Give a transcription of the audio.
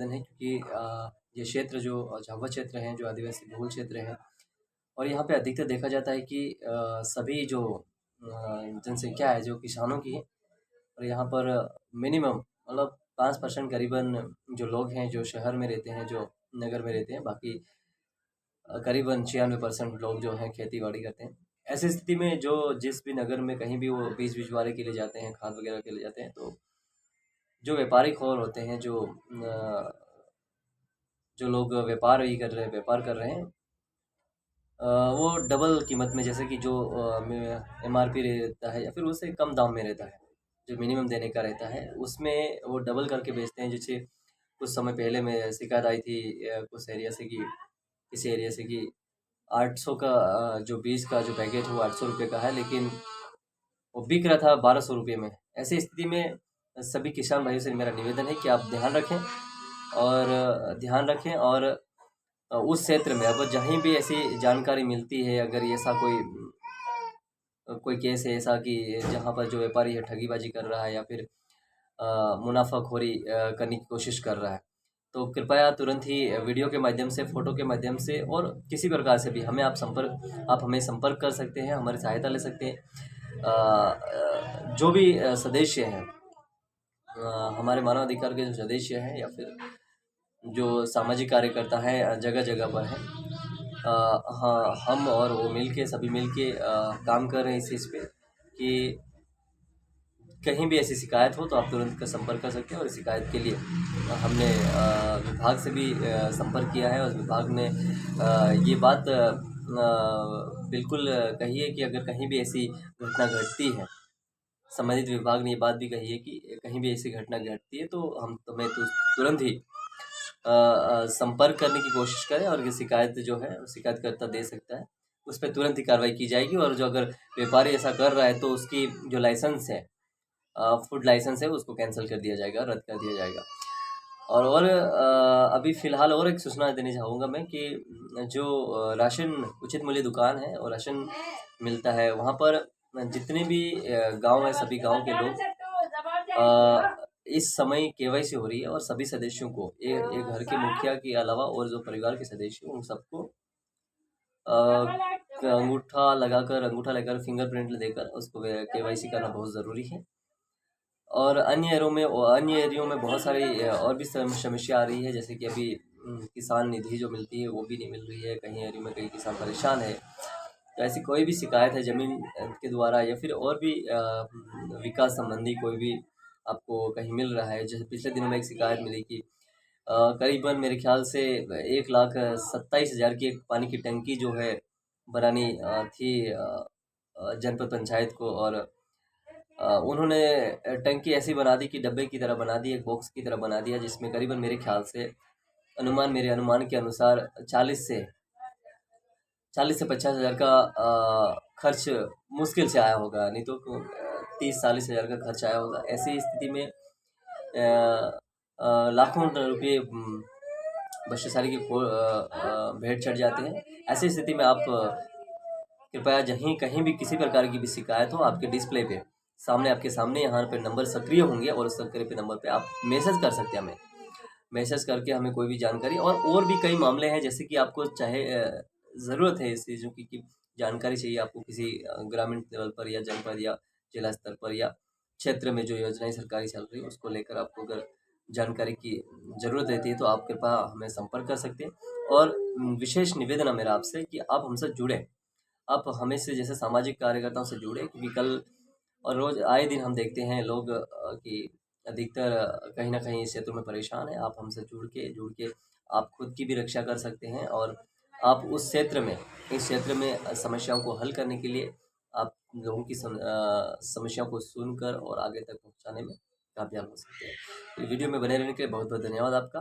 निवेदन है, क्योंकि ये क्षेत्र जो झाबुआ क्षेत्र हैं, जो आदिवासी बहुल क्षेत्र हैं, और यहाँ पे अधिकतर देखा जाता है कि सभी जो जनसंख्या है जो किसानों की है। और यहाँ पर मिनिमम मतलब 5% करीबन जो लोग हैं जो शहर में रहते हैं, जो नगर में रहते हैं, बाकी करीबन 96% लोग जो हैं खेती बाड़ी करते हैं। ऐसी स्थिति में जो जिस भी नगर में कहीं भी वो बीज भिजवाने के लिए जाते हैं, खाद वगैरह के लिए जाते हैं, तो जो व्यापारी खोर होते हैं, जो लोग व्यापार कर रहे हैं, वो डबल कीमत में, जैसे कि जो MRP रहता है या फिर उससे कम दाम में रहता है, जो मिनिमम देने का रहता है, उसमें वो डबल करके बेचते हैं। जैसे कुछ समय पहले में शिकायत आई थी कुछ एरिया से कि किसी एरिया से कि 800 का जो बीज का जो पैकेट है वो 800 रुपये का है, लेकिन वो बिक रहा था 1200 रुपये में। ऐसी स्थिति में सभी किसान भाइयों से मेरा निवेदन है कि आप ध्यान रखें और उस क्षेत्र में अगर जहीं भी ऐसी जानकारी मिलती है, अगर ऐसा कोई केस है ऐसा कि जहाँ पर जो व्यापारी है ठगीबाजी कर रहा है या फिर मुनाफाखोरी करने की कोशिश कर रहा है, तो कृपया तुरंत ही वीडियो के माध्यम से, फ़ोटो के माध्यम से और किसी प्रकार से भी आप हमें संपर्क कर सकते हैं, हमारी सहायता ले सकते हैं। जो भी सदस्य हैं, हमारे मानव अधिकार के जो सदस्य हैं या फिर जो सामाजिक कार्यकर्ता हैं जगह जगह पर हैं, हाँ, हम और वो सभी मिलके काम कर रहे हैं इस चीज़ पे कि कहीं भी ऐसी शिकायत हो तो आप तुरंत का संपर्क कर सकते हैं। और शिकायत के लिए हमने विभाग से भी संपर्क किया है और विभाग ने ये बात बिल्कुल कही है कि अगर कहीं भी ऐसी घटना घटती है, संबंधित विभाग ने ये बात भी कही है कि कहीं भी ऐसी घटना घटती है तो हम तुम्हें तुरंत ही संपर्क करने की कोशिश करें, और ये शिकायत जो है शिकायतकर्ता दे सकता है, उस पर तुरंत ही कार्रवाई की जाएगी। और जो अगर व्यापारी ऐसा कर रहा है तो उसकी जो लाइसेंस है, फूड लाइसेंस है, उसको कैंसिल कर दिया जाएगा, रद्द कर दिया जाएगा। और अभी फ़िलहाल और एक सूचना देना चाहूँगा मैं कि जो राशन उचित मूल्य दुकान है और राशन मिलता है, वहाँ पर जितने भी गाँव है, सभी गाँव के लोग इस समय KYC हो रही है, और सभी सदस्यों को एक घर के मुखिया के अलावा और जो परिवार के सदस्य हैं उन सबको अंगूठा लगाकर फिंगरप्रिंट देकर उसको KYC करना बहुत ज़रूरी है। और अन्य एरियो में बहुत सारी और भी समस्या आ रही है, जैसे कि अभी किसान निधि जो मिलती है वो भी नहीं मिल रही है। कहीं एरियो में कई किसान परेशान है। तो ऐसी कोई भी शिकायत है ज़मीन के द्वारा या फिर और भी विकास संबंधी कोई भी आपको कहीं मिल रहा है, जैसे पिछले दिनों में एक शिकायत मिली कि करीबन मेरे ख्याल से 1,27,000 की एक पानी की टंकी जो है बनानी थी जनपद पंचायत को, और उन्होंने टंकी ऐसी बना दी कि डब्बे की तरह बना दी, एक बॉक्स की तरह बना दिया, जिसमें करीबन मेरे ख्याल से मेरे अनुमान के अनुसार 40 से 50,000 का खर्च मुश्किल से आया होगा, नहीं तो 30-40,000 का खर्च आया होगा। ऐसी स्थिति में लाखों रुपये भ्रष्टाचारी की भेंट चढ़ जाते हैं। ऐसी स्थिति में आप कृपया कहीं भी किसी प्रकार की भी शिकायत हो, आपके डिस्प्ले पे आपके सामने यहाँ पे नंबर सक्रिय होंगे, और उस सक्रिय पे नंबर पे आप मैसेज कर सकते हैं हमें। मैसेज करके हमें कोई भी जानकारी और भी कई मामले हैं, जैसे कि आपको चाहे ज़रूरत है इस चीज़ों की जानकारी चाहिए आपको किसी ग्रामीण लेवल पर या जनपद या जिला स्तर पर या क्षेत्र में जो योजनाएं सरकारी चल रही है उसको लेकर आपको अगर जानकारी की ज़रूरत रहती है तो आप कृपया हमें संपर्क कर सकते हैं। और विशेष निवेदन है मेरा आपसे कि आप हमसे जुड़ें, आप हमें से जैसे सामाजिक कार्यकर्ताओं से जुड़ें, क्योंकि कल और रोज़ आए दिन हम देखते हैं लोग कि अधिकतर कहीं न कहीं इस क्षेत्र में परेशान है। आप हमसे जुड़ के आप खुद की भी रक्षा कर सकते हैं, और आप इस क्षेत्र में समस्याओं को हल करने के लिए आप लोगों की समस्याओं को सुनकर और आगे तक पहुँचाने में कामयाब हो सकते हैं। तो वीडियो में बने रहने के लिए बहुत-बहुत धन्यवाद आपका।